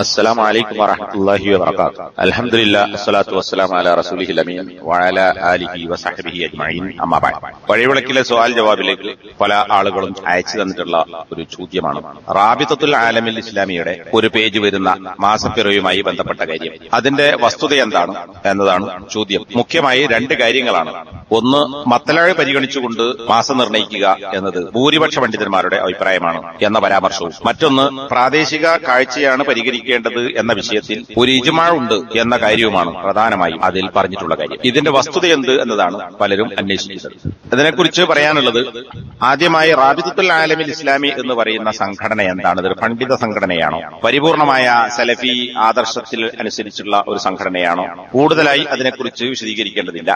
അസ്സലാമു അലൈക്കും വറഹ്മത്തുള്ളാഹി വബറകാതുഹു. അൽഹംദുലില്ലാഹ് വസ്സലാത്തു വസ്സലാമു അലാ റസൂലിഹിൽ അമീൻ വഅലാ ആലിഹി വസഹ്ബിഹി അജ്മഈൻ. അമ്മാ ബഅദ്. വഴിവിളക്കിലെ സവാൽ ജവാബിലേക്ക് പല ആളുകളും അയച്ചു തന്നിട്ടുള്ള ഒരു ചോദ്യമാണ് റാബിത്തത്തുൽ ആലമിൽ ഇസ്ലാമിയുടെ ഒരു പേജ് വരുന്ന മാസപ്പിറവിയുമായി ബന്ധപ്പെട്ട കാര്യം. അതിന്റെ വസ്തുത എന്താണ് എന്നതാണ് ചോദ്യം. മുഖ്യമായി രണ്ട് കാര്യങ്ങളാണ്. ഒന്ന്, മത്തലാഴ് പരിഗണിച്ചുകൊണ്ട് മാസം നിർണ്ണയിക്കുക എന്നത് ഭൂരിപക്ഷ പണ്ഡിതന്മാരുടെ അഭിപ്രായമാണ് എന്ന പരാമർശവും, മറ്റൊന്ന് പ്രാദേശിക കാഴ്ചയാണ് പരിഗണിക്കേണ്ടത് എന്ന വിഷയത്തിൽ ഒരു ഇജ്മാ ഉണ്ട് എന്ന കാര്യവുമാണ് പ്രധാനമായും അതിൽ പറഞ്ഞിട്ടുള്ള കാര്യം. ഇതിന്റെ വസ്തുത എന്ത് എന്നതാണ് പലരും അന്വേഷിക്കുന്നത്. ഇതിനെക്കുറിച്ച് പറയാനുള്ളത്, ആദ്യമായി റാബിത്തത്തുൽ ആലമിൽ ഇസ്ലാമി എന്ന് പറയുന്ന സംഘടന എന്താണ്? ഇതൊരു പണ്ഡിത സംഘടനയാണോ? പരിപൂർണമായ സലഫി ആദർശത്തിൽ അനുസരിച്ചുള്ള ഒരു സംഘടനയാണോ? കൂടുതലായി അതിനെക്കുറിച്ച് വിശദീകരിക്കേണ്ടതില്ല.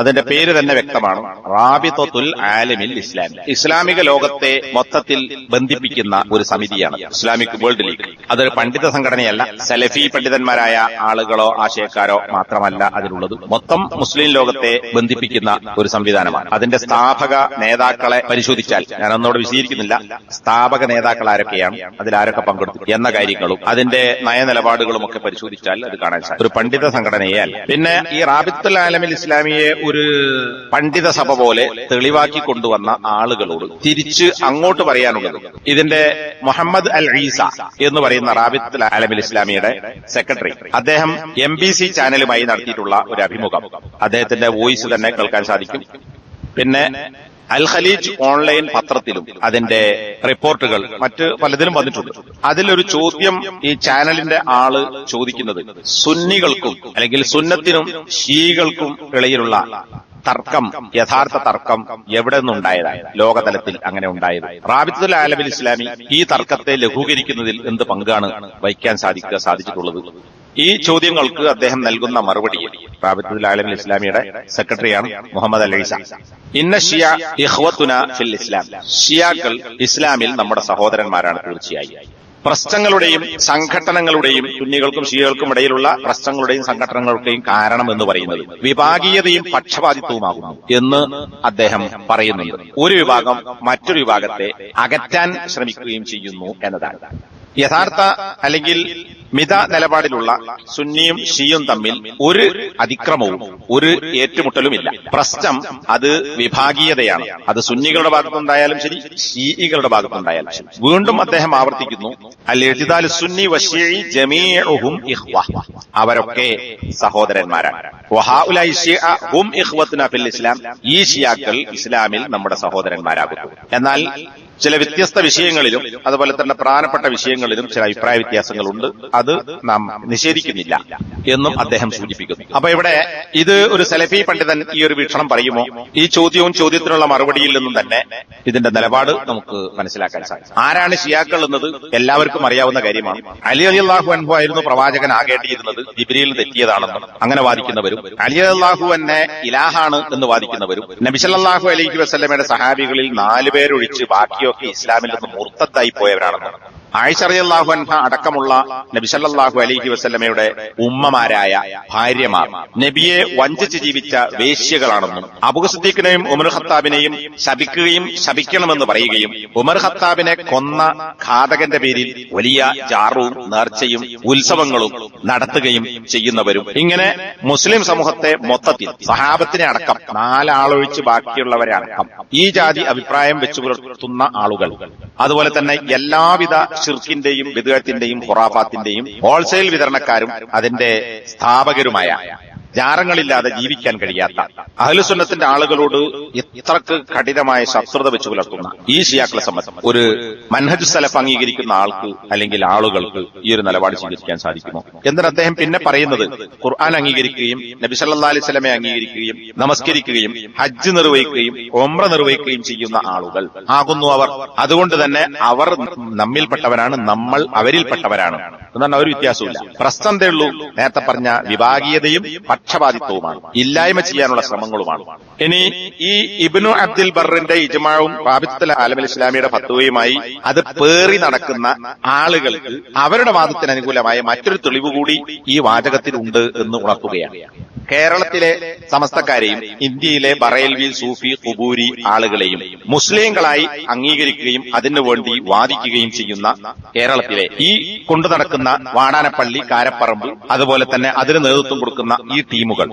അതിന്റെ പേര് തന്നെ വ്യക്തമാണ്, റാബിത്തത്തുൽ ആലമിൽ ഇസ്ലാമി. ഇസ്ലാമിക ലോകത്തെ മൊത്തത്തിൽ ബന്ധിപ്പിക്കുന്ന ഒരു സമിതിയാണ് ഇസ്ലാമിക് വേൾഡ് ലീഗ്. അതൊരു പണ്ഡിത സംഘടനയല്ല. സലഫി പണ്ഡിതന്മാരായ ആളുകളോ ആശയക്കാരോ മാത്രമല്ല അതിലുള്ളത്. മൊത്തം മുസ്ലിം ലോകത്തെ ബന്ധിപ്പിക്കുന്ന ഒരു സംവിധാനമാണ്. അതിന്റെ സ്ഥാപക നേതാക്കളെ പരിശോധിച്ചാൽ, ഞാനൊന്നോട് വിശദീകരിക്കുന്നില്ല, സ്ഥാപക നേതാക്കൾ ആരൊക്കെയാണ്, അതിലാരൊക്കെ പങ്കെടുത്തു എന്ന കാര്യങ്ങളും അതിന്റെ നയനിലപാടുകളും ഒക്കെ പരിശോധിച്ചാൽ അത് കാണാൻ സാധിക്കും. ഒരു പണ്ഡിത സംഘടനയെ അല്ല. പിന്നെ ഈ റാബിത്തുൽ ആലമിൽ ഇസ്ലാമിയെ ഒരു പണ്ഡിത സഭ പോലെ തെളിവാക്കി കൊണ്ടുവന്ന ആളുകളോട് തിരിച്ച് അങ്ങോട്ട് പറയാനുള്ളത്, ഇതിന്റെ മുഹമ്മദ് അൽ ഈസ എന്ന് പറയുന്ന റാബിത്തുൽ ആലമിൽ ഇസ്ലാമിയുടെ സെക്രട്ടറി, അദ്ദേഹം MBC ചാനലുമായി നടത്തിയിട്ടുള്ള ഒരു അഭിമുഖം, അദ്ദേഹത്തിന്റെ വോയിസ് തന്നെ കേൾക്കാൻ സാധിക്കും. പിന്നെ അൽ ഖലീജ് ഓൺലൈൻ പത്രത്തിലും അതിന്റെ റിപ്പോർട്ടുകൾ മറ്റ് പലതിലും വന്നിട്ടുണ്ട്. അതിലൊരു ചോദ്യം ഈ ചാനലിന്റെ ആള് ചോദിക്കുന്നത്, സുന്നികൾക്കും അല്ലെങ്കിൽ സുന്നത്തിനും ഷീകൾക്കും ഇടയിലുള്ള തർക്കം, യഥാർത്ഥ തർക്കം എവിടെ നിന്നുണ്ടായതാണ്? ലോകതലത്തിൽ അങ്ങനെ ഉണ്ടായത്. റാബിത്തുൽ ആലമിൽ ഇസ്ലാമി ഈ തർക്കത്തെ ലഘൂകരിക്കുന്നതിൽ എന്ത് പങ്കാണ് വഹിക്കാൻ സാധിച്ചിട്ടുള്ളത്? ഈ ചോദ്യങ്ങൾക്ക് അദ്ദേഹം നൽകുന്ന മറുപടിയിൽ, റാബിത്തുൽ ആലമിൽ ഇസ്ലാമിയുടെ സെക്രട്ടറിയാണ് മുഹമ്മദ് അൽ ഈസ, ഇന്ന ഷിയ ഇഖ്വത്തുന ഫിൽ ഇസ്ലാം. ഷിയാക്കൾ ഇസ്ലാമിൽ നമ്മുടെ സഹോദരന്മാരാണ് തീർച്ചയായും. പ്രശ്നങ്ങളുടെയും സംഘടനകളുടെയും, സുന്നികൾക്കും ഷിയകൾക്കും ഇടയിലുള്ള പ്രശ്നങ്ങളുടെയും സംഘടനകളുടെയും കാരണം എന്ന് പറയുന്നത് വിഭാഗീയതയും പക്ഷപാതിത്വവുമാകുന്നു എന്ന് അദ്ദേഹം പറയുന്നുണ്ട്. ഒരു വിഭാഗം മറ്റൊരു വിഭാഗത്തെ അകറ്റാൻ ശ്രമിക്കുകയും ചെയ്യുന്നു എന്നതാണ്. യഥാർത്ഥ അല്ലെങ്കിൽ മിത നിലപാടിലുള്ള സുന്നിയും ഷിയും തമ്മിൽ ഒരു അതിക്രമവും ഒരു ഏറ്റുമുട്ടലുമില്ല. പ്രശ്നം അത് വിഭാഗീയതയാണ്. അത് സുന്നികളുടെ ഭാഗത്തുനിന്നായാലും ശരി, ഷീഇകളുടെ ഭാഗത്തുനിന്നായാലും ശരി. വീണ്ടും അദ്ദേഹം ആവർത്തിക്കുന്നു, അൽ ഇഅ്തിദാലു സുന്നി വശീഇ ജമീഉഹും ഇഖ്വ. അവരൊക്കെ സഹോദരന്മാരാണ്. വഹഉലൈ ശിഅ ഹും ഇഖ്വത്തുന ഫിൽ ഇസ്ലാം. ഈ ഷിയാക്കൾ ഇസ്ലാമിൽ നമ്മുടെ സഹോദരന്മാരാകുന്നു. എന്നാൽ ചില വ്യത്യസ്ത വിഷയങ്ങളിലും അതുപോലെ തന്നെ പ്രധാനപ്പെട്ട വിഷയങ്ങളിലും ചില അഭിപ്രായ വ്യത്യാസങ്ങളുണ്ട്. അത് നാം നിഷേധിക്കുന്നില്ല എന്നും അദ്ദേഹം സൂചിപ്പിക്കുന്നു. അപ്പൊ ഇവിടെ ഇത് ഒരു സലഫി പണ്ഡിതൻ ഈ ഒരു വീക്ഷണം പറയുമോ? ഈ ചോദ്യത്തിനുള്ള മറുപടിയിൽ നിന്നും തന്നെ ഇതിന്റെ നിലപാട് നമുക്ക് മനസ്സിലാക്കാൻ സാധിക്കും. ആരാണ് ഷിയാക്കൾ എന്നത് എല്ലാവർക്കും അറിയാവുന്ന കാര്യമാണ്. അലി റളിയല്ലാഹു അൻഹു ആയിരുന്നു പ്രവാചകൻ ആകേണ്ടിയിരുന്നത്, ജിബ്രീൽ തെറ്റിയതാണെന്നും അങ്ങനെ വാദിക്കുന്നവരും, അലി റളിയല്ലാഹു അൻഹു ഇലാഹാണ് എന്ന് വാദിക്കുന്നവരും, നബി സല്ലല്ലാഹു അലൈഹി വസല്ലമയുടെ സഹാബികളിൽ 4 പേരൊഴിച്ച് ബാക്കിയൊക്കെ ഇസ്ലാമിൽ നിന്ന് മുർത്തത്തായി പോയവരാണെന്നും, ആയിഷ റളിയല്ലാഹു അൻഹ അടക്കമുള്ള നബി സല്ലല്ലാഹു അലൈഹി വസല്ലമയുടെ ഉമ്മമാരായ ഭാര്യമാർ നബിയെ വഞ്ചിച്ച് ജീവിച്ച വേശ്യകളാണെന്നും, അബൂ സിദ്ദീഖിനെയും ഉമർ ഖത്താബിനെയും ശപിക്കണമെന്ന് പറയുകയും ഉമർ ഖത്താബിനെ കൊന്ന ഘാതകന്റെ പേരിൽ വലിയ ജാറും നേർച്ചയും ഉത്സവങ്ങളും നടത്തുകയും ചെയ്യുന്നവരും, ഇങ്ങനെ മുസ്ലിം സമൂഹത്തെ മൊത്തത്തിൽ സഹാബത്തിനെ അടക്കം 4 ആളൊഴിച്ച് ബാക്കിയുള്ളവരെ അടക്കം ഈ ജാതി അഭിപ്രായം വെച്ചു പുലർത്തുന്ന ആളുകൾ, അതുപോലെ തന്നെ എല്ലാവിധ ഷിർക്കിന്റെയും ബിദ്അത്തിന്റെയും ഖുറാഫാത്തിന്റെയും ഹോൾസെയിൽ വിതരണക്കാരും അതിന്റെ സ്ഥാപകരുമായ, ജാറങ്ങളില്ലാതെ ജീവിക്കാൻ കഴിയാത്ത അഹ്ലുസുന്നത്തിന്റെ ആളുകളോട് ഇത്രക്ക് കഠിനമായ ശത്രുത വെച്ചു പുലർത്തുന്ന ഈ ഷിയാക്കളെ സംബന്ധിച്ച് ഒരു മൻഹജ് സലഫ് അംഗീകരിക്കുന്ന ആൾക്ക് അല്ലെങ്കിൽ ആളുകൾക്ക് ഈ ഒരു നിലപാട് സ്വീകരിക്കാൻ സാധിക്കുമോ? എന്നിട്ട് അദ്ദേഹം പിന്നെ പറയുന്നത്, ഖുർആൻ അംഗീകരിക്കുകയും നബി സല്ലല്ലാഹു അലൈഹി വസല്ലമയെ അംഗീകരിക്കുകയും നമസ്കരിക്കുകയും ഹജ്ജ് നിർവഹിക്കുകയും ഉംറ നിർവഹിക്കുകയും ചെയ്യുന്ന ആളുകൾ ആകുന്നു അവർ. അതുകൊണ്ട് തന്നെ അവർ നമ്മിൽപ്പെട്ടവരാണ്, നമ്മൾ അവരിൽപ്പെട്ടവരാണ് എന്നാണ്. ഒരു വ്യത്യാസമില്ല. പ്രശ്നം എന്തേ ഉള്ളൂ? നേരത്തെ പറഞ്ഞ വിഭാഗീയതയും പക്ഷപാതിത്വവുമാണ്, ഇല്ലായ്മ ചെയ്യാനുള്ള ശ്രമങ്ങളുമാണ്. ഇനി ഈ ഇബ്നു അബ്ദുൽ ബറിന്റെ ഇജ്മാഉം റാബിത്തുൽ ആലമിൽ ഇസ്ലാമിയുടെ ഫത്വയുമായി അത് പേറി നടക്കുന്ന ആളുകൾക്ക് അവരുടെ വാദത്തിന് അനുകൂലമായ മറ്റൊരു തെളിവ് കൂടി ഈ വാചകത്തിലുണ്ട് എന്ന് ഉണർത്തുകയാണ്. കേരളത്തിലെ സമസ്തക്കാരെയും ഇന്ത്യയിലെ ബറേൽവി, സൂഫി, ഖുബൂരി ആളുകളെയും മുസ്ലിങ്ങളായി അംഗീകരിക്കുകയും അതിനുവേണ്ടി വാദിക്കുകയും ചെയ്യുന്ന കേരളത്തിലെ ഈ കൊണ്ടു നടക്കുന്ന നടക്കുന്ന വാടാനപ്പള്ളി, കാരപ്പറമ്പ്, അതുപോലെ തന്നെ അതിന് നേതൃത്വം കൊടുക്കുന്ന ഈ ടീമുകൾ,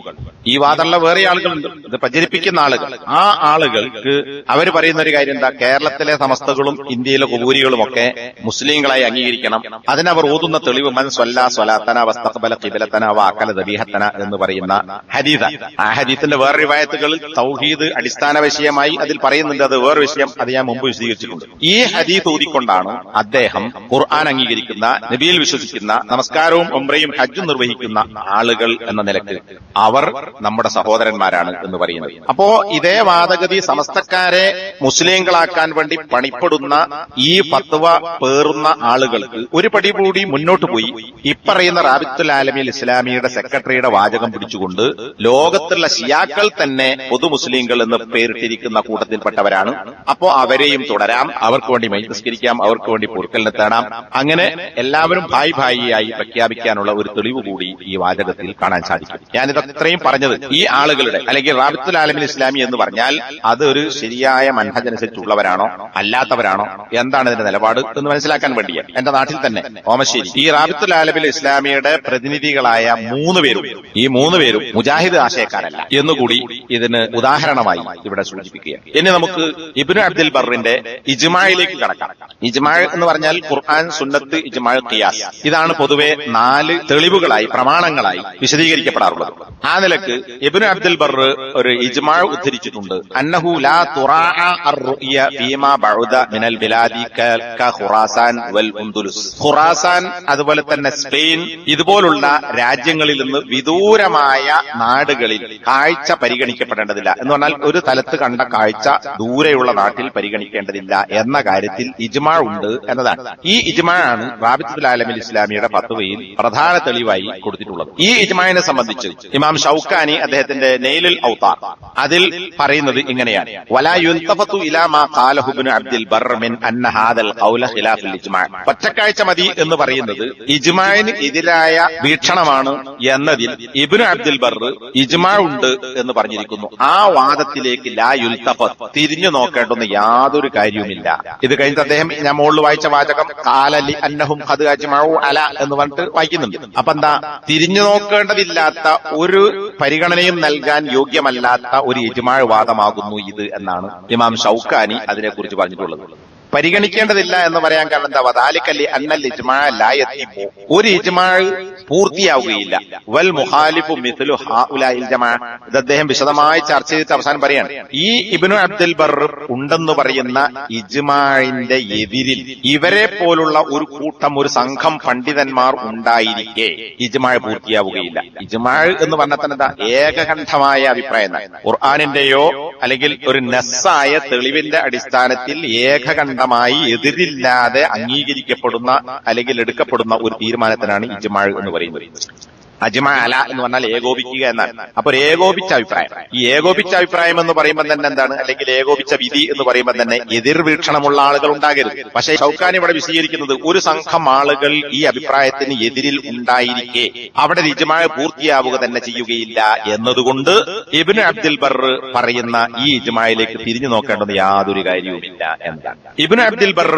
ഈ വാദമുള്ള വേറെ ആളുകളുണ്ട്, ഇത് പ്രചരിപ്പിക്കുന്ന ആളുകൾ. ആ ആളുകൾക്ക് അവർ പറയുന്ന ഒരു കാര്യം എന്താ, കേരളത്തിലെ സമസ്തകളും ഇന്ത്യയിലെ കുബൂരികളുമൊക്കെ മുസ്ലിങ്ങളായി അംഗീകരിക്കണം. അതിനവർ ഓതുന്ന തെളിവ് മൻ സ്വല്ലാ സ്വലാത്തന വസ്തഖ്ബല ഖിബ്ലതന വഅകല ദബീഹത്തന എന്ന് പറയുന്ന ഹദീസാണ്. ആ ഹദീസിന്റെ വേറെ റിവായത്തുകളിൽ തൗഹീദ് അടിസ്ഥാന വിഷയമായി അതിൽ പറയുന്നുണ്ട്. അത് വേറെ വിഷയം, അത് ഞാൻ മുമ്പ് വിശദീകരിച്ചിട്ടുണ്ട്. ഈ ഹദീസ് ഊതിക്കൊണ്ടാണ് അദ്ദേഹം ഖുർആൻ അംഗീകരിക്കുന്ന, നബിയിൽ വിശ്വസിക്കുന്ന, നമസ്കാരവും ഉംറയും ഹജ്ജും നിർവഹിക്കുന്ന ആളുകൾ എന്ന നിലക്ക് അവർ നമ്മുടെ സഹോദരന്മാരാണ് എന്ന് പറയുന്നത്. അപ്പോ ഇതേ വാദഗതി സമസ്തക്കാരെ മുസ്ലിങ്ങളാക്കാൻ വേണ്ടി പണിപ്പെടുന്ന ഈ ഫത്വ പേറുന്ന ആളുകൾക്ക് ഒരു പടി കൂടി മുന്നോട്ട് പോയി ഇപ്പറയുന്ന റാബിത്തുൽ ആലമീൽ ഇസ്ലാമിയുടെ സെക്രട്ടറിയുടെ വാചകം പിടിച്ചുകൊണ്ട് ലോകത്തുള്ള ഷിയാക്കൾ തന്നെ പൊതു മുസ്ലിങ്ങൾ എന്ന് പേരിട്ടിരിക്കുന്ന കൂട്ടത്തിൽപ്പെട്ടവരാണ്. അപ്പോ അവരെയും തുടരാം, അവർക്ക് വേണ്ടി മൈസ്കരിക്കാം, അവർക്ക് വേണ്ടി പൊറുക്കലിനെ തേടാം. അങ്ങനെ എല്ലാവരും ഭായി ഭായിയായി പ്രഖ്യാപിക്കാനുള്ള ഒരു തെളിവ് കൂടി ഈ വാചകത്തിൽ കാണാൻ സാധിക്കും. ഞാനിത് അത്രയും പറഞ്ഞത് ഈ ആളുകളുടെ, അല്ലെങ്കിൽ റാബിത്തുൽ ആലമീൽ ഇസ്ലാമി എന്ന് പറഞ്ഞാൽ അത് ഒരു ശരിയായ മനഹജനുസരിച്ചുള്ളവരാണോ അല്ലാത്തവരാണോ, എന്താണ് ഇതിന്റെ നിലപാട് എന്ന് മനസ്സിലാക്കാൻ വേണ്ടിയാണ്. എന്റെ നാട്ടിൽ തന്നെ ഓമശ്ശേരി ഈ റാബിത്തുൽ ആലമീൽ ഇസ്ലാമിയുടെ പ്രതിനിധികളായ 3 പേരും, ഈ 3 പേരും മുജാഹിദ് ആശയക്കാരല്ല എന്നുകൂടി ഇതിന് ഉദാഹരണമായി ഇവിടെ സൂചിപ്പിക്കുകയാണ്. ഇനി നമുക്ക് ഇബ്നു അബ്ദുൽ ബറിന്റെ ഇജ്മായിലേക്ക് കടക്കാം. ഇജ്മാ എന്ന് പറഞ്ഞാൽ ഖുർആൻ, സുന്നത്ത്, ഇജ്മാ, ഖിയാസ്. ഇതാണ് പൊതുവെ 4 തെളിവുകളായി, പ്രമാണങ്ങളായി വിശദീകരിക്കപ്പെടാറുള്ളത്. ആ നിലക്ക് ഇബ്നു അബ്ദുൽ ബർ ഒരു ഇജ്മാ ഉദ്ധരിച്ചിട്ടുണ്ട്. അന്നഹു ലാ തുറാഅ അർ-റുഅ്യ ഫീമാ ബഅദ മിനൽ ബിലാദി ഖുറാസാൻ വൽ ഉൻദുലുസ്. ഖുറാസാൻ, അതുപോലെ തന്നെ സ്പെയിൻ, ഇതുപോലുള്ള രാജ്യങ്ങളിൽ നിന്ന് വിദൂരമായ നാടുകളിൽ കാഴ്ച പരിഗണിക്കപ്പെടേണ്ടതില്ല എന്ന് പറഞ്ഞാൽ ഒരു സ്ഥലത്ത് കണ്ട കാഴ്ച ദൂരെയുള്ള നാട്ടിൽ പരിഗണിക്കേണ്ടതില്ല എന്ന കാര്യത്തിൽ ഇജ്മാ ഉണ്ട് എന്നതാണ്. ഈ ഇജ്മാ ആണ് റാബിത്തുൽ ആലമീൽ ഇസ്ലാമിയുടെ ഫത്വയിൽ പ്രധാന തെളിവായി കൊടുത്തിട്ടുള്ളത്. ഈ ഇജ്മാനെ സംബന്ധിച്ച് ഇമാം ഷൗക്കാനി അദ്ദേഹത്തിന്റെ നെയ്ലുൽ ഔതാർ അതിൽ പറയുന്നത് ഇങ്ങനെയാണ്: വലാ യുൽതഫതു ഇലാ മാ ഖാലഹു ഇബ്നു അബ്ദുൽ ബർ മിൻ അന്ന ഹാദൽ ഖൗല ഖിലാഫുൽ ഇജ്മാ. ഒറ്റക്കാഴ്ച മതി എന്ന് പറയുന്നത് ഇജ്മാന് എതിരായ വീക്ഷണമാണ് എന്നതിൽ ഇബ്നു അബ്ദുൽ ബർ ഇജ്മാ ഉണ്ട് എന്ന് പറഞ്ഞിരിക്കുന്നു. ആ വാദത്തിലേക്ക് ലാ യുൽതഫത്, തിരിഞ്ഞു നോക്കേണ്ടുന്ന യാതൊരു കാര്യവുമില്ല. ഇത് കഴിഞ്ഞിട്ട് അദ്ദേഹം ഞാൻ മുകളിൽ വായിച്ച വാചകം ഖാലലി അന്നഹും ഖദ് അജ്മഉ അലാ എന്ന് പറഞ്ഞിട്ട് വായിക്കുന്നുണ്ട്. അപ്പൊ എന്താ, തിരിഞ്ഞു നോക്കേണ്ടതില്ലാത്ത, ഒരു പരിഗണനയും നൽകാൻ യോഗ്യമല്ലാത്ത ഒരു ഇജ്മാ വാദമാകുന്നു ഇത് എന്നാണ് ഇമാം ഷൗക്കാനി അതിനെക്കുറിച്ച് പറഞ്ഞിട്ടുള്ളത്. പരിഗണിക്കേണ്ടതില്ല എന്ന് പറയാൻ കാരണം എന്താ, വദാലികലി അന്നൽ ഇജ്മാ ലാ യതിമു, ഒരു ഇജ്മാ പൂർത്തിയാവുകയില്ല. വൽ മുഖാലിഫു മിസ്ലു ഹഉലാഇൽ ജമാ. ഇത് അദ്ദേഹം വിശദമായി ചർച്ച ചെയ്തിട്ട് അവസാനം പറയാണ്, ഈ ഇബ്നു അബ്ദുൽ ബർ ഉണ്ടെന്ന് പറയുന്ന ഇജ്മാഇന്റെ എതിരിൽ ഇവരെ പോലുള്ള ഒരു കൂട്ടം, ഒരു സംഘം പണ്ഡിതന്മാർ ഉണ്ടായിരിക്കെ ഇജ്മാ പൂർത്തിയാവുകയില്ല. ഇജ്മാ എന്ന് പറഞ്ഞാൽ തന്നെ എന്താ, ഏകകണ്ഠമായ അഭിപ്രായം. ഖുർആനിന്റെയോ അല്ലെങ്കിൽ ഒരു നസ്സായ തെളിവിന്റെ അടിസ്ഥാനത്തിൽ ഏകകണ്ഠമായി എതിരില്ലാതെ അംഗീകരിക്കപ്പെടുന്ന അല്ലെങ്കിൽ എടുക്കപ്പെടുന്ന ഒരു തീരുമാനത്തിനാണ് ഇജ്മാ എന്ന് പറയുന്നത്. അജ്മ അല എന്ന് പറഞ്ഞാൽ ഏകോപിക്കുക എന്നാണ്. അപ്പൊ ഒരു ഏകോപിച്ച അഭിപ്രായം. ഈ ഏകോപിച്ച അഭിപ്രായം എന്ന് പറയുമ്പോൾ തന്നെ എന്താണ്, അല്ലെങ്കിൽ ഏകോപിച്ച വിധി എന്ന് പറയുമ്പോൾ തന്നെ എതിർവീക്ഷണമുള്ള ആളുകൾ ഉണ്ടാകരുത്. പക്ഷേ ഷൗക്കാനി ഇവിടെ വിശദീകരിക്കുന്നത് ഒരു സംഘം ആളുകൾ ഈ അഭിപ്രായത്തിന് എതിരിൽ ഉണ്ടായിരിക്കെ അവിടെ ഇജ്മാ പൂർത്തിയാവുക തന്നെ ചെയ്യുകയില്ല എന്നതുകൊണ്ട് ഇബ്നു അബ്ദുൽ ബർ പറയുന്ന ഈ ഇജ്മായിലേക്ക് തിരിഞ്ഞു നോക്കേണ്ടുന്ന യാതൊരു കാര്യവുമില്ല എന്നതാണ്. ഇബ്നു അബ്ദുൽ ബർ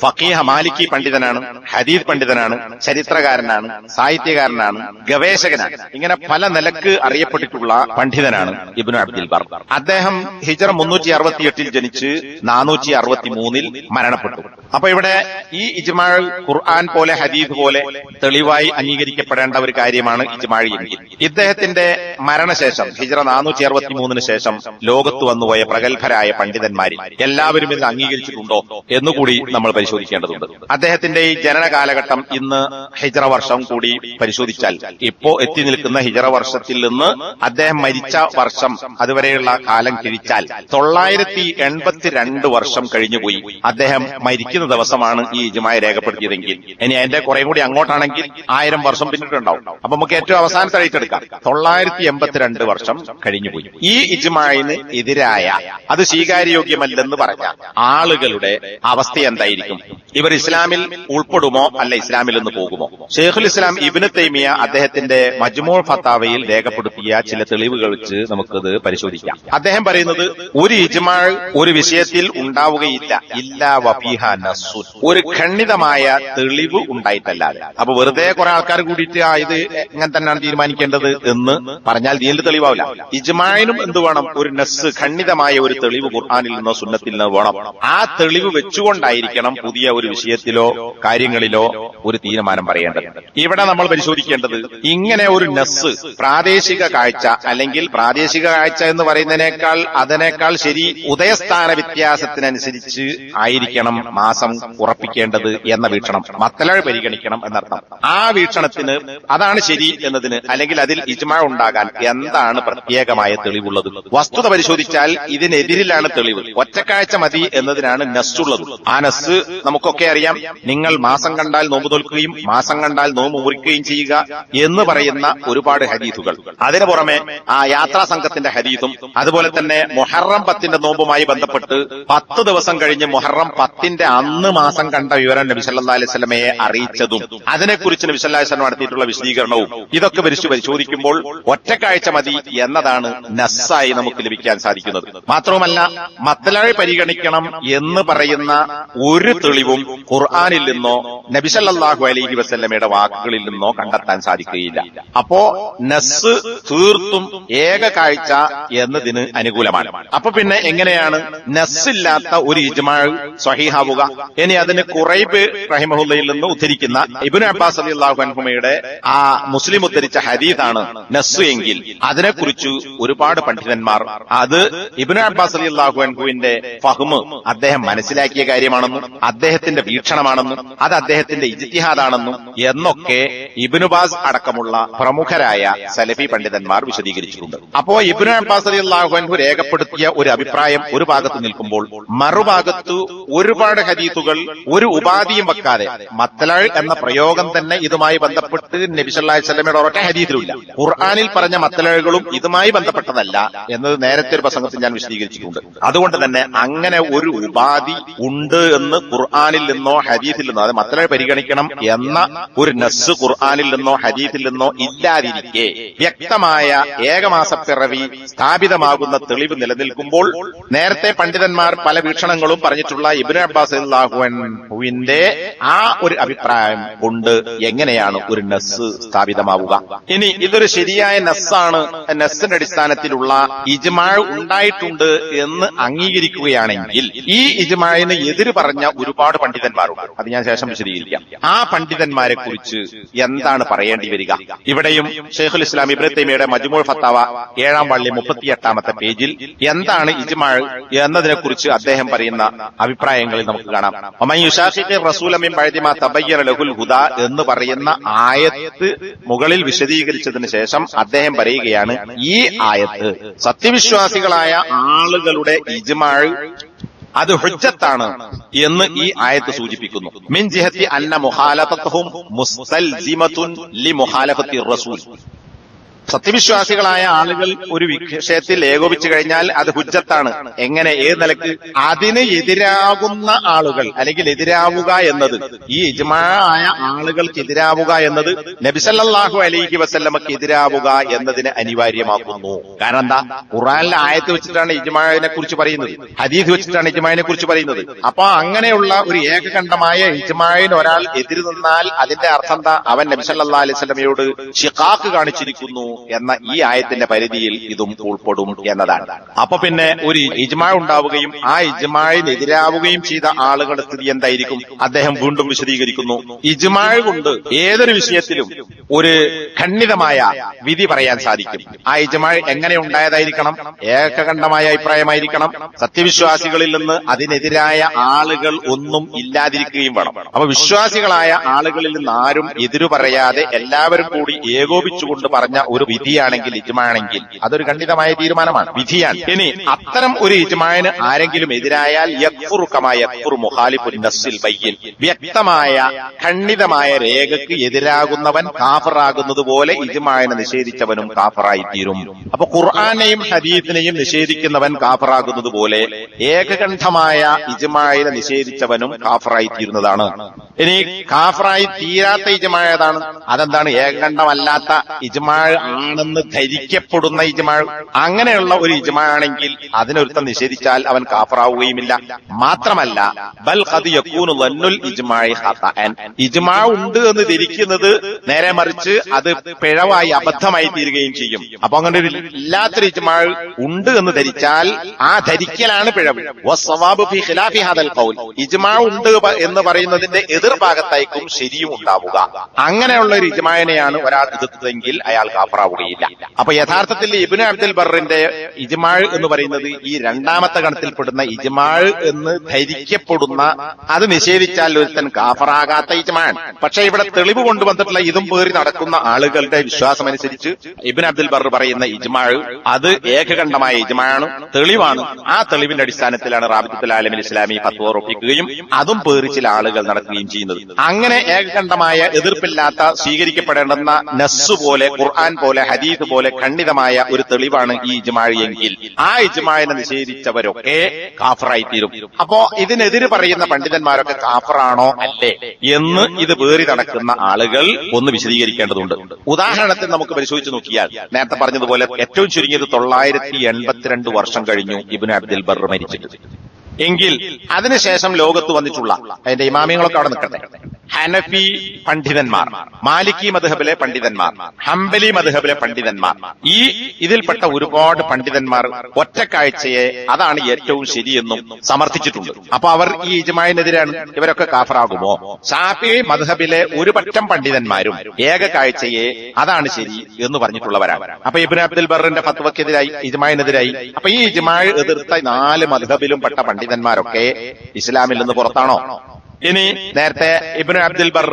ഫഖീഹ മാലിക്കി പണ്ഡിതനാണ്, ഹദീസ് പണ്ഡിതനാണ്, ചരിത്രകാരനാണ്, സാഹിത്യകാരനാണ്, ഗവേഷകനാണ്. ഇങ്ങനെ പല നിലക്ക് അറിയപ്പെട്ടിട്ടുള്ള പണ്ഡിതനാണ് ഇബ്നു അബ്ദുൽ ബർ. അദ്ദേഹം ഹിജ്റ 368 ജനിച്ച് 463 മരണപ്പെട്ടു. അപ്പൊ ഇവിടെ ഈ ഇജ്മാ ഖുർആൻ പോലെ ഹദീസ് പോലെ തെളിവായി അംഗീകരിക്കപ്പെടേണ്ട ഒരു കാര്യമാണ് ഇജ്മാ എങ്കിൽ ഇദ്ദേഹത്തിന്റെ മരണശേഷം ഹിജ്റ 463 ശേഷം ലോകത്ത് വന്നുപോയ പ്രഗത്ഭരായ പണ്ഡിതന്മാരിൽ എല്ലാവരും ഇത് അംഗീകരിച്ചിട്ടുണ്ടോ എന്നുകൂടി നമ്മൾ പരിശോധിക്കേണ്ടതുണ്ട്. അദ്ദേഹത്തിന്റെ ഈ ജനന കാലഘട്ടം ഇന്ന് ഹിജ്റ വർഷം കൂടി പരിശോധിച്ചാൽ ഇപ്പോ എത്തി നിൽക്കുന്ന ഹിജ്റ വർഷത്തിൽ നിന്ന് അദ്ദേഹം മരിച്ച വർഷം അതുവരെയുള്ള കാലം കിഴിച്ചാൽ 982 വർഷം കഴിഞ്ഞുപോയി. അദ്ദേഹം മരിക്കുന്ന ദിവസമാണ് ഈ ഇജ്മാ രേഖപ്പെടുത്തിയതെങ്കിൽ ഇനി അതിന്റെ കുറെ കൂടി അങ്ങോട്ടാണെങ്കിൽ 1000 വർഷം പിന്നിട്ടുണ്ടാവും. അപ്പൊ നമുക്ക് ഏറ്റവും അവസാനത്തെ ഡേറ്റ് എടുക്കാം. 982 വർഷം കഴിഞ്ഞുപോയി. ഈ ഇജ്മായിന് എതിരായ, അത് സ്വീകാര്യോഗ്യമല്ലെന്ന് പറഞ്ഞ ആളുകളുടെ അവസ്ഥ എന്തായിരിക്കും? ഇവർ ഇസ്ലാമിൽ ഉൾപ്പെടുമോ അല്ല ഇസ്ലാമിൽ നിന്ന് പോകുമോ? ഷെയ്ഖുൽ ഇസ്ലാം ഇബ്നു തൈമിയ അദ്ദേഹത്തിന്റെ അദ്ദേഹത്തിന്റെ മജ്മൂ ഫത്താവയിൽ രേഖപ്പെടുത്തിയ ചില തെളിവുകൾ വെച്ച് നമുക്കത് പരിശോധിക്കാം. അദ്ദേഹം പറയുന്നത് ഒരു ഇജ്മാ ഒരു വിഷയത്തിൽ ഉണ്ടാവുകയില്ല ഇല്ലാ വഫീഹ നസ്സുൻ, ഒരു ഖണ്ഡിതമായ തെളിവ് ഉണ്ടായിട്ടല്ലാതെ. അപ്പൊ വെറുതെ കുറെ ആൾക്കാർ കൂടിയിട്ട് ഇത് ഇങ്ങനെ തന്നെയാണ് തീരുമാനിക്കേണ്ടത് എന്ന് പറഞ്ഞാൽ ദീനിൽ തെളിവാവില്ല. ഇജ്മാഇനും എന്ത് വേണം? ഒരു നസ്സ്, ഖണ്ഡിതമായ ഒരു തെളിവ് ഖുർആനിൽ നിന്നോ സുന്നത്തിൽ നിന്നോ വേണം. ആ തെളിവ് വെച്ചുകൊണ്ടായിരിക്കണം പുതിയ ഒരു വിഷയത്തിലോ കാര്യങ്ങളിലോ ഒരു തീരുമാനം പറയേണ്ടത്. ഇവിടെ നമ്മൾ പരിശോധിക്കേണ്ടത് ഇങ്ങനെ ഒരു നസ്സ് പ്രാദേശിക കാഴ്ച, അല്ലെങ്കിൽ പ്രാദേശിക കാഴ്ച എന്ന് പറയുന്നതിനേക്കാൾ അതിനേക്കാൾ ശരി ഉദയസ്ഥാന വ്യത്യാസത്തിനനുസരിച്ച് ആയിരിക്കണം മാസം ഉറപ്പിക്കേണ്ടത് എന്ന വീക്ഷണം, മത്തലഴ് പരിഗണിക്കണം എന്നർത്ഥം. ആ വീക്ഷണത്തിന് അതാണ് ശരി എന്നതിന്, അല്ലെങ്കിൽ അതിൽ ഇജ്മാ ഉണ്ടാകാൻ എന്താണ് പ്രത്യേകമായ തെളിവുള്ളത്? വസ്തുത പരിശോധിച്ചാൽ ഇതിനെതിരിലാണ് തെളിവ്. ഒറ്റക്കാഴ്ച മതി എന്നതിനാണ് നസ്സുള്ളത്. ആ നസ്സ് നമുക്കൊക്കെ അറിയാം. നിങ്ങൾ മാസം കണ്ടാൽ നോമ്പ് നോൽക്കുകയും മാസം കണ്ടാൽ നോമ്പ് മുറിക്കുകയും ചെയ്യുക എന്ന് പറയുന്ന ഒരുപാട് ഹദീസുകൾ. അതിനു പുറമെ ആ യാത്രാ സംഘത്തിന്റെ ഹദീസും, അതുപോലെ തന്നെ മുഹറം 10 നോമ്പുമായി ബന്ധപ്പെട്ട് 10 ദിവസം കഴിഞ്ഞ് മുഹറം 10 അന്ന് മാസം കണ്ട വിവരം നബി സല്ലല്ലാഹു അലൈഹി വസല്ലമയെ അറിയിച്ചതും അതിനെക്കുറിച്ച് നബി സല്ലല്ലാഹു അലൈഹി വസല്ലം നടത്തിയിട്ടുള്ള വിശദീകരണവും ഇതൊക്കെ പരിശോധിക്കുമ്പോൾ ഒറ്റക്കാഴ്ച മതി എന്നതാണ് നസ്സായി നമുക്ക് ലഭിക്കാൻ സാധിക്കുന്നത്. മാത്രവുമല്ല, മത്ലഅ് പരിഗണിക്കണം എന്ന് പറയുന്ന ഒരു തെളിവും ഖുർആനിൽ നിന്നോ നബി സല്ലല്ലാഹു അലൈഹി വസല്ലമയുടെ വാക്കുകളിൽ നിന്നോ കണ്ടെത്താൻ സാധിക്കുകയില്ല. അപ്പോ നസ്സ് തീർത്തും ഏക കാഴ്ച എന്നതിന് അനുകൂലമാണ്. അപ്പൊ പിന്നെ എങ്ങനെയാണ് നസ്സില്ലാത്ത ഒരു ഇജ്മാ സ്വഹീഹാവുക? ഇനി അതിന് ഖുറൈബ് റഹിമഹുല്ലയിൽ നിന്ന് ഉദ്ധരിക്കുന്ന ഇബ്നു അബ്ബാസ് റളിയല്ലാഹു അൻഹുമയുടെ ആ മുസ്ലിം ഉദ്ധരിച്ച ഹദീസാണ് നസ്സ് എങ്കിൽ അതിനെക്കുറിച്ച് ഒരുപാട് പണ്ഡിതന്മാർ അത് ഇബ്നു അബ്ബാസ് റളിയല്ലാഹു അൻഹുവിന്റെ ഫഹ്മ്, അദ്ദേഹം മനസ്സിലാക്കിയ കാര്യമാണെന്നും അദ്ദേഹത്തിന്റെ വീക്ഷണമാണെന്നും അത് അദ്ദേഹത്തിന്റെ ഇജ്തിഹാദാണെന്നും എന്നൊക്കെ ഇബ്നു ബാസ് അടക്കമുള്ള പ്രമുഖരായ സലഫി പണ്ഡിതന്മാർ വിശദീകരിച്ചിട്ടുണ്ട്. അപ്പോ ഇബ്നു അബ്ബാസ് റളിയല്ലാഹു അൻഹു രേഖപ്പെടുത്തിയ ഒരു അഭിപ്രായം ഒരു ഭാഗത്ത് നിൽക്കുമ്പോൾ, മറുഭാഗത്ത് ഒരുപാട് ഹദീസുകൾ ഒരു ഉപാധിയും വെക്കാതെ, മത്ലഅ് എന്ന പ്രയോഗം തന്നെ ഇതുമായി ബന്ധപ്പെട്ട് നബി സല്ലല്ലാഹു അലൈഹി വസല്ലമയുടെ ഒരൊറ്റ ഹദീസിലുമില്ല. ഖുർആനിൽ പറഞ്ഞ മത്ലഅ്കളും ഇതുമായി ബന്ധപ്പെട്ടതല്ല എന്നത് നേരത്തെ ഒരു പ്രസംഗത്തിൽ ഞാൻ വിശദീകരിച്ചിട്ടുണ്ട്. അതുകൊണ്ട് തന്നെ അങ്ങനെ ഒരു ഉപാധി ഉണ്ട് എന്ന് ഖുർആനിൽ നിന്നോ ഹദീസിൽ നിന്നോ, അത് മത്ലഅ് പരിഗണിക്കണം എന്ന ഒരു നസ്സ് ഖുർആനിൽ നിന്നോ ഹദീസിൽ നിന്നോ ഇല്ലാതിരിക്കെ വ്യക്തമായ ഏകമാസപ്പിറവി സ്ഥാപിതമാകുന്ന തെളിവ് നിലനിൽക്കുമ്പോൾ, നേരത്തെ പണ്ഡിതന്മാർ പല വീക്ഷണങ്ങളും പറഞ്ഞിട്ടുള്ള ഇബ്നു അബ്ബാസ് റളിയല്ലാഹു അൻഹുവിന്റെ ആ ഒരു അഭിപ്രായം കൊണ്ട് എങ്ങനെയാണ് ഒരു നസ്സ് സ്ഥാപിതമാവുക? ഇനി ഇതൊരു ശരിയായ നസ്സാണ്, നസ്സിന്റെ അടിസ്ഥാനത്തിലുള്ള ഇജ്മാ ഉണ്ടായിട്ടുണ്ട് എന്ന് അംഗീകരിക്കുകയാണെങ്കിൽ ഈ ഇജ്മാഇന് എതിര് പറഞ്ഞ ഒരുപാട് പണ്ഡിതന്മാരുണ്ട്. അത് ഞാൻ ശേഷം വിശദീകരിക്കാം. ആ പണ്ഡിതന്മാരെ കുറിച്ച് എന്താണ് പറയേണ്ടി വരിക? ഇവിടെയും ശൈഖുൽ ഇസ്ലാം ഇബ്നു തൈമിയ്യയുടെ മജ്മൂ ഫത്താവ 7ാം വാള്യം 38ാമത്തെ പേജിൽ എന്താണ് ഇജ്മാ എന്നതിനെ കുറിച്ച് അദ്ദേഹം പറയുന്ന അഭിപ്രായങ്ങളിൽ നമുക്ക് കാണാം. വമൻ യുശാഖിഖി റസൂല മിൻ ബഅദി മാ തബയ്യന ലഹുൽ ഹുദാ എന്ന് പറയുന്ന ആയത്ത് മുകളിൽ വിശദീകരിച്ചതിന് ശേഷം അദ്ദേഹം പറയുകയാണ്, ഈ ആയത്ത് സത്യവിശ്വാസികളായ ആളുകളുടെ ഇജ്മാ അത് ഹുജ്ജത്താണ് എന്ന് ഈ ആയത്ത് സൂചിപ്പിക്കുന്നു. മിൻ ജിഹത്തി അന്ന മുഖാലഫത്തുഹും മുസ്തൽസിമത്തുൻ ലി മുഖാലഫത്തി റസൂൽ. സത്യവിശ്വാസികളായ ആളുകൾ ഒരു വിഷയത്തിൽ ഏകോപിച്ചു കഴിഞ്ഞാൽ അത് ഹുജ്ജത്താണ്. എങ്ങനെ? ഏത് നിലക്ക്? അതിന് എതിരാകുന്ന ആളുകൾ, അല്ലെങ്കിൽ എതിരാവുക എന്നത്, ഈ ഇജ്മാ ആയ ആളുകൾക്ക് എതിരാവുക എന്നത് നബി സല്ലല്ലാഹു അലൈഹി വസല്ലമക്ക് എതിരാവുക എന്നതിന് അനിവാര്യമാക്കുന്നു. കാരണം എന്താ? ഖുർആനിലെ ആയത്ത് വെച്ചിട്ടാണ് ഇജ്മാഇനെ കുറിച്ച് പറയുന്നത്, ഹദീസ് വെച്ചിട്ടാണ് ഇജ്മാഇനെ കുറിച്ച് പറയുന്നത്. അപ്പൊ അങ്ങനെയുള്ള ഒരു ഏകകണ്ഠമായ ഇജ്മാഇന് ഒരാൾ എതിര് നിന്നാൽ അതിന്റെ അർത്ഥം എന്താ? അവൻ നബി സല്ലല്ലാഹു അലൈഹി വസല്ലമയോട് ശിഖാഖ് കാണിച്ചിരിക്കുന്നു എന്ന ഈ ആയത്തിന്റെ പരിധിയിൽ ഇതും ഉൾപ്പെടും എന്നതാണ്. അപ്പൊ പിന്നെ ഒരു ഇജ്മാ ഉണ്ടാവുകയും ആ ഇജ്മാഇന് എതിരാവുകയും ചെയ്ത ആളുകളുടെ സ്ഥിതി എന്തായിരിക്കും? അദ്ദേഹം വീണ്ടും വിശദീകരിക്കുന്നു. ഇജ്മാ കൊണ്ട് ഏതൊരു വിഷയത്തിലും ഒരു ഖണ്ഡിതമായ വിധി പറയാൻ സാധിക്കും. ആ ഇജ്മാ എങ്ങനെ ഉണ്ടായതായിരിക്കണം? ഏകകണ്ഠമായ അഭിപ്രായമായിരിക്കണം. സത്യവിശ്വാസികളിൽ നിന്ന് അതിനെതിരായ ആളുകൾ ഒന്നും ഇല്ലാതിരിക്കുകയും വേണം. അപ്പൊ വിശ്വാസികളായ ആളുകളിൽ നിന്ന് ആരും എതിരു പറയാതെ എല്ലാവരും കൂടി ഏകോപിച്ചുകൊണ്ട് പറഞ്ഞ ഒരു ഒരു വിധിയാണെങ്കിൽ, ഇജ്മാണെങ്കിൽ അതൊരു ഖണ്ഡിതമായ തീരുമാനമാണ്, വിധിയാണ്. ഇനി അത്തരം ഒരു ഇജ്മാന് ആരെങ്കിലും എതിരായാൽ യക്ഫുറു കമാ യക്ഫുറു മുഖാലിഫുൻ നസ്സിൽ ബയ്യിൻ, വ്യക്തമായ ഖണ്ഡിതമായ രേഖയ്ക്ക് എതിരാകുന്നവൻ കാഫിറാകുന്നത് പോലെ ഇജ്മാനെ നിഷേധിച്ചവനും കാഫിറായി തീരും. അപ്പൊ ഖുർആനെയും ഹദീസിനെയും നിഷേധിക്കുന്നവൻ കാഫിറാകുന്നത് പോലെ ഏകകണ്ഠമായ ഇജ്മാനെ നിഷേധിച്ചവനും കാഫിറായി തീരുന്നതാണ്. ഇനി കാഫിറായി തീരാത്ത ഇജ്മാ ഏതാണ്? അതെന്താണ്? ഏകകണ്ഠമല്ലാത്ത ഇജ്മാ ആണെന്ന് ധരിക്കപ്പെടുന്ന ഇജ്മാ. അങ്ങനെയുള്ള ഒരു ഇജ്മാ ആണെങ്കിൽ അതിനൊരുത്തം നിഷേധിച്ചാൽ അവൻ കാഫിറാവുകയുമില്ല. മാത്രമല്ല ബൽ ഖദ് യകൂനു ളന്നുൽ ഇജ്മാഇ ഖതഅൻ, ഇജ്മാ ഉണ്ട് എന്ന് ധരിക്കുന്നത് നേരെ മറിച്ച് അത് പിഴവായി, അബദ്ധമായി തീരുകയും ചെയ്യും. അപ്പൊ അങ്ങനെ ഒരു ഇല്ലാത്തൊരു ഇജ്മാ ഉണ്ട് എന്ന് ധരിച്ചാൽ ആ ധരിക്കലാണ് പിഴവ്. വസ്സവാബു ഫീ ഖിലാഫി ഹാദൽ ഖൗൽ, ഇജ്മാ ഉണ്ട് എന്ന് പറയുന്നതിന്റെ എതിർഭാഗത്തായിരിക്കും ശരിയും ഉണ്ടാവുക. അങ്ങനെയുള്ള ഒരു ഇജ്മാനെയാണ് ഒരാൾ എതിർത്തതെങ്കിൽ അയാൾ കാഫിറാവുകയില്ല. അപ്പൊ യഥാർത്ഥത്തിൽ ഇബ്നു അബ്ദുൽ ബർറിന്റെ ഇജ്മാ എന്ന് പറയുന്നത് ഈ രണ്ടാമത്തെ ഗണത്തിൽപ്പെടുന്ന ഇജ്മാ എന്ന് ധരിക്കപ്പെടുന്ന, അത് നിഷേധിച്ചാൽ ഒരുത്തൻ കാഫിറാകാത്ത ഇജ്മാൻ. പക്ഷെ ഇവിടെ തെളിവ് കൊണ്ടുവന്നിട്ടുള്ള ഇതും പേറി നടക്കുന്ന ആളുകളുടെ വിശ്വാസമനുസരിച്ച് ഇബ്നു അബ്ദുൽ ബർ പറയുന്ന ഇജ്മാ അത് ഏകകണ്ഠമായ ഇജ്മാണ്, തെളിവാണ്. ആ തെളിവിന്റെ അടിസ്ഥാനത്തിലാണ് റാബിത്തുൽ ആലമിൽ ഇസ്ലാമി ഫത്വ ഉറപ്പിക്കുകയും അതും പേറി ചില ആളുകൾ നടക്കുകയും ചെയ്യുന്നത്. അങ്ങനെ ഏകകണ്ഠമായ എതിർപ്പില്ലാത്ത സ്വീകരിക്കപ്പെടേണ്ടുന്ന നസ്സ് പോലെ, ഖുർആൻ പോലെ, ഹദീസ് പോലെ ഖണ്ഡിതമായ ഒരു തെളിവാണ് ഈ ഇജ്മാ എങ്കിൽ ആ ഇജ്മാനെ നിഷേധിച്ചവരൊക്കെ കാഫിറായി തീരും. അപ്പോ ഇതിനെതിരെ പറയുന്ന പണ്ഡിതന്മാരൊക്കെ കാഫിറാണോ അല്ലേ എന്ന് ഇത് പേറി നടക്കുന്ന ആളുകൾ ഒന്ന് വിശദീകരിക്കേണ്ടതുണ്ട്. ഉദാഹരണത്തിന് നമുക്ക് പരിശോധിച്ച് നോക്കിയാൽ നേരത്തെ പറഞ്ഞതുപോലെ ഏറ്റവും ചുരുങ്ങിയത് 982 വർഷം കഴിഞ്ഞു ഇബ്നു അബ്ദുൽ ബർ മരിച്ചിട്ട്. എങ്കിൽ അതിനുശേഷം ലോകത്ത് വന്നിട്ടുള്ള അതിന്റെ ഇമാമിങ്ങളൊക്കെ അവിടെ നിൽക്കട്ടെ, ഹനഫി പണ്ഡിതന്മാർ, മാലിക്കി മദ്ഹബിലെ പണ്ഡിതന്മാർ, ഹംബലി മദ്ഹബിലെ പണ്ഡിതന്മാർ, ഈ ഇതിൽപ്പെട്ട ഒരുപാട് പണ്ഡിതന്മാർ ഒറ്റക്കാഴ്ചയെ അതാണ് ഏറ്റവും ശരിയെന്നും സമർത്ഥിച്ചിട്ടുണ്ട്. അപ്പൊ അവർ ഈ ഇജ്മാഇനെതിരാണ്, ഇവരൊക്കെ കാഫിറാകുമോ? ശാഫിഈ മദ്ഹബിലെ ഒരു പറ്റം പണ്ഡിതന്മാരും ഏകകാഴ്ചയെ അതാണ് ശരി എന്ന് പറഞ്ഞിട്ടുള്ളവരാണ്. അപ്പൊ ഇബ്നു അബ്ദുൽ ബർറിന്റെ ഫത്വക്കെതിരായി, ഇജ്മാഇനെതിരായി. അപ്പൊ ഈ ഇജ്മാ എതിർത്ത 4 മദ്ഹബിലും പെട്ട പണ്ഡിതന്മാരൊക്കെ ഇസ്ലാമിൽ നിന്ന് പുറത്താണോ? ഇനി നേരത്തെ ഇബ്നു അബ്ദുൽ ബർ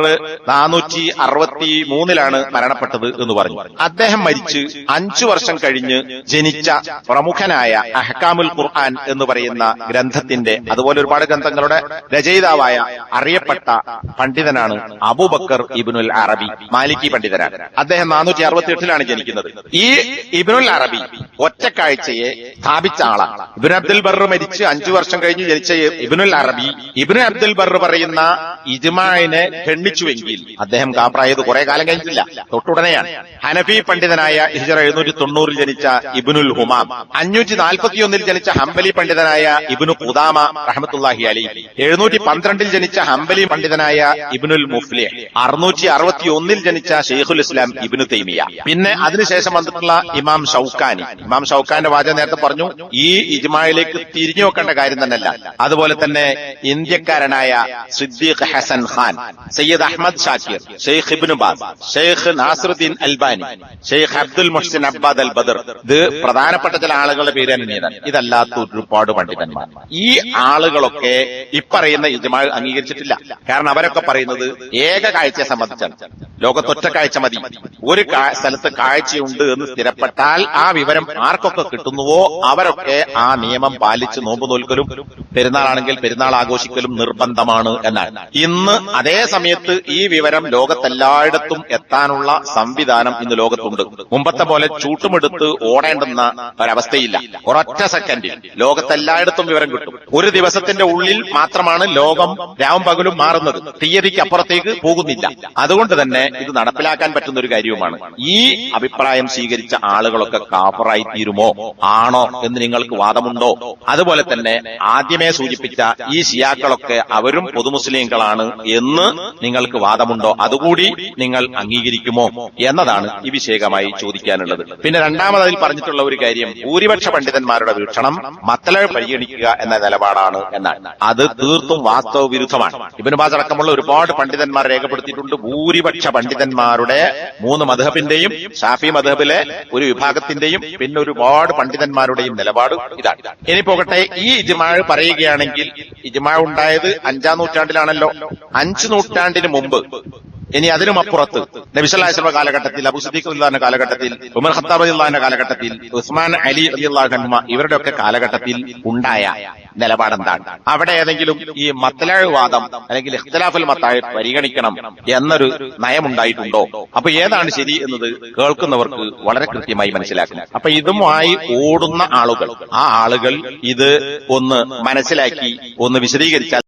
463 മരണപ്പെട്ടത് എന്ന് പറഞ്ഞു. അദ്ദേഹം മരിച്ച് 5 വർഷം കഴിഞ്ഞ് ജനിച്ച പ്രമുഖനായ അഹ്കാമുൽ ഖുർആൻ എന്ന് പറയുന്ന ഗ്രന്ഥത്തിന്റെ, അതുപോലെ ഒരുപാട് ഗ്രന്ഥങ്ങളുടെ രചയിതാവായ അറിയപ്പെട്ട പണ്ഡിതനാണ് അബൂബക്കർ ഇബ്നുൽ അറബി, മാലിക്കി പണ്ഡിതനാണ്. അദ്ദേഹം 468 ജനിക്കുന്നത്. ഈ ഇബ്നുൽ അറബി ഒറ്റക്കാഴ്ചയെ സ്ഥാപിച്ച ആളാണ്. ഇബ്നു അബ്ദുൽ ബർ മരിച്ച് 5 വർഷം കഴിഞ്ഞ് ജനിച്ച ഇബ്നുൽ അറബി ഇബ്നു അബ്ദുൽ ബർ പറയുന്ന ഇജ്മാഇനെ ഖണ്ഡിച്ചുവെങ്കിൽ അദ്ദേഹം കാഫിറായത് കുറെ കാലം കഴിഞ്ഞിട്ടില്ല, തൊട്ടുടനെയാണ്. ഹനഫി പണ്ഡിതനായ ഹിജ്റ 790 ജനിച്ച ഇബ്നുൽ ഹുമാം, 541 ജനിച്ച ഹംബലി പണ്ഡിതനായ ഇബ്നു ഖുദാമ റഹ്മത്തുള്ളാഹി അലൈഹി, 712 ജനിച്ച ഹംബലി പണ്ഡിതനായ ഇബ്നുൽ മുഫ്ലിഹ്, 661 ജനിച്ച ശൈഖുൽ ഇസ്ലാം ഇബ്നു തൈമിയ. പിന്നെ അതിനുശേഷം വന്നിട്ടുള്ള ഇമാം ഷൗക്കാനി. ഇമാം ഷൗക്കാന്റെ വാചകം നേരത്തെ പറഞ്ഞു, ഈ ഇജ്മാഇലേക്ക് തിരിഞ്ഞു നോക്കേണ്ട കാര്യം തന്നെയല്ല. അതുപോലെ തന്നെ ഇന്ത്യക്കാരനായ Siddiq Hasan Khan, Sayyid Ahmad Shakir, Sheikh Ibn Baz, Sheikh Nasiruddin Albani, Sheikh Abdul Muhsin Abbad al Badr, ഇത് പ്രധാനപ്പെട്ട ചില ആളുകളുടെ പേര് തന്നെയാണ്. ഇതല്ലാത്ത ഒരുപാട് പണ്ഡിതന്മാർ. ഈ ആളുകളൊക്കെ ഇപ്പറയുന്ന ഇജ്മാ അംഗീകരിച്ചിട്ടില്ല. കാരണം അവരൊക്കെ പറയുന്നത് ഏക കാഴ്ചയെ സംബന്ധിച്ചാണ്. ലോകത്തൊറ്റ കാഴ്ച മതി. ഒരു സ്ഥലത്ത് കാഴ്ചയുണ്ട് എന്ന് സ്ഥിരപ്പെട്ടാൽ ആ വിവരം ആർക്കൊക്കെ കിട്ടുന്നുവോ അവരൊക്കെ ആ നിയമം പാലിച്ച് നോമ്പ് നോൽക്കലും പെരുന്നാളാണെങ്കിൽ പെരുന്നാൾ ആഘോഷിക്കലും നിർബന്ധമാണ് എന്നാണ്. ഇന്ന് അതേ സമയത്ത് ഈ വിവരം ലോകത്തെല്ലായിടത്തും എത്താനുള്ള സംവിധാനം ഇന്ന് ലോകത്തുണ്ട്. മുമ്പത്തെ പോലെ ചൂട്ടുമെടുത്ത് ഓടേണ്ടുന്ന ഒരവസ്ഥയില്ല. ഒരൊറ്റ സെക്കൻഡിൽ ലോകത്തെല്ലായിടത്തും വിവരം കിട്ടും. ഒരു ദിവസത്തിന്റെ ഉള്ളിൽ മാത്രമാണ് ലോകം രാവും പകലും മാറുന്നത്, തീയതിക്ക് അപ്പുറത്തേക്ക് പോകുന്നില്ല. അതുകൊണ്ട് തന്നെ ഇത് നടപ്പിലാക്കാൻ പറ്റുന്ന ഒരു കാര്യവുമാണ്. ഈ അഭിപ്രായം സ്വീകരിച്ച ആളുകളൊക്കെ കാഫിറായി തീരുമോ, ആണോ എന്ന് നിങ്ങൾക്ക് വാദമുണ്ടോ? അതുപോലെ തന്നെ ആദ്യമേ സൂചിപ്പിച്ച ഈ ഷിയാക്കളൊക്കെ അവരും പൊതുമുസ്ലിങ്ങളാണ് എന്ന് നിങ്ങൾക്ക് വാദമുണ്ടോ? അതുകൂടി നിങ്ങൾ അംഗീകരിക്കുമോ എന്നതാണ് ഈ വിഷയകമായി ചോദിക്കാനുള്ളത്. പിന്നെ രണ്ടാമത് പറഞ്ഞിട്ടുള്ള ഒരു കാര്യം, ഭൂരിപക്ഷ പണ്ഡിതന്മാരുടെ വീക്ഷണം മത്ലബ് പരിഗണിക്കുക എന്ന നിലപാടാണ് എന്നാണ്. അത് തീർത്തും വാസ്തവ വിരുദ്ധമാണ്. ഇബ്നു ബാസ് അടക്കമുള്ള ഒരുപാട് പണ്ഡിതന്മാർ രേഖപ്പെടുത്തിയിട്ടുണ്ട്, ഭൂരിപക്ഷ പണ്ഡിതന്മാരുടെ 3 മദ്ഹബിന്റെയും ഷാഫി മദ്ഹബിലെ ഒരു വിഭാഗത്തിന്റെയും പിന്നെ ഒരുപാട് പണ്ഡിതന്മാരുടെയും നിലപാട് ഇതാണ്. ഇനി പോകട്ടെ, ഈ ഇജ്മാ പറയുകയാണെങ്കിൽ ഇജ്മാ ഉണ്ടായത് 5-ാം നൂറ്റാണ്ടിലാണല്ലോ. 5 നൂറ്റാണ്ടിന് മുമ്പ് ഇനി അതിനുമപ്പുറത്ത് നബി സല്ലല്ലാഹു അലൈഹി വസല്ലം കാലഘട്ടത്തിൽ, അബൂ സിദ്ദീഖ് റളിയല്ലാഹുവിന്റെ കാലഘട്ടത്തിൽ, ഉമർ ഖത്താബ് റളിയല്ലാഹുവിന്റെ കാലഘട്ടത്തിൽ, ഉസ്മാൻ അലി റളിയല്ലാഹു അൻഹുമ ഇവരുടെയൊക്കെ കാലഘട്ടത്തിൽ ഉണ്ടായ നിലപാടെന്താണ്? അവിടെ ഏതെങ്കിലും ഈ മത്ലഅ് വാദം അല്ലെങ്കിൽ ഇഖ്തിലാഫുൽ മത്താഇ പരിഗണിക്കണം എന്നൊരു നയമുണ്ടായിട്ടുണ്ടോ? അപ്പൊ ഏതാണ് ശരി എന്നത് കേൾക്കുന്നവർക്ക് വളരെ കൃത്യമായി മനസ്സിലാക്കണം. അപ്പൊ ഇതുമായി ഓടുന്ന ആളുകൾ, ആ ആളുകൾ ഇത് ഒന്ന് മനസ്സിലാക്കി ഒന്ന് വിശദീകരിച്ചാൽ